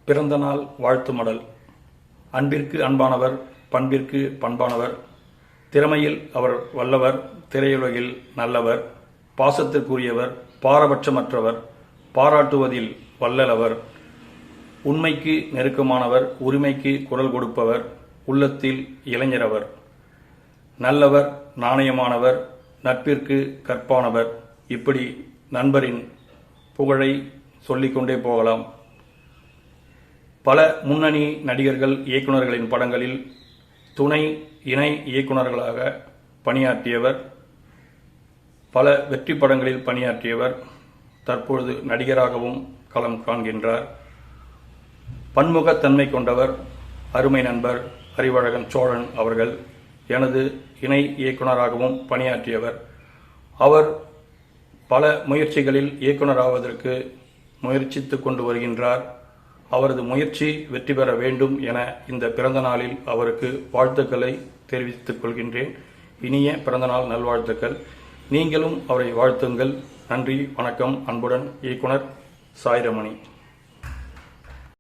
பிறந்தநாள் வாழ்த்து மடல். அன்பிற்கு அன்பானவர், பண்பிற்கு பண்பானவர், திறமையில் அவர் வல்லவர், திரையுலகில் நல்லவர், பாசத்திற்குரியவர், பாரபட்சமற்றவர், பாராட்டுவதில் வல்லவர், உண்மைக்கு நெருக்கமானவர், உரிமைக்கு குரல் கொடுப்பவர், உள்ளத்தில் இளைஞரவர், நல்லவர், நாணயமானவர், நட்பிற்கு கற்பானவர். இப்படி நண்பரின் புகழை சொல்லிக்கொண்டே போகலாம். பல முன்னணி நடிகர்கள், இயக்குநர்களின் படங்களில் துணை இணை இயக்குநர்களாக பணியாற்றியவர், பல வெற்றி படங்களில் பணியாற்றியவர். தற்பொழுது நடிகராகவும் களம் காண்கின்றார். பன்முகத்தன்மை கொண்டவர், அருமை நண்பர் அறிவழகன் சோழன் அவர்கள் எனது இணை இயக்குநராகவும் பணியாற்றியவர். அவர் பல முயற்சிகளில் இயக்குநராவதற்கு முயற்சித்துக் கொண்டு வருகின்றார். அவரது முயற்சி வெற்றி பெற வேண்டும் என இந்த பிறந்த நாளில் அவருக்கு வாழ்த்துக்களை தெரிவித்துக் கொள்கின்றேன். இனிய பிறந்தநாள் நல்வாழ்த்துக்கள். நீங்களும் அவரை வாழ்த்துங்கள். நன்றி, வணக்கம். அன்புடன் இயக்குனர் சாய் ரமணி.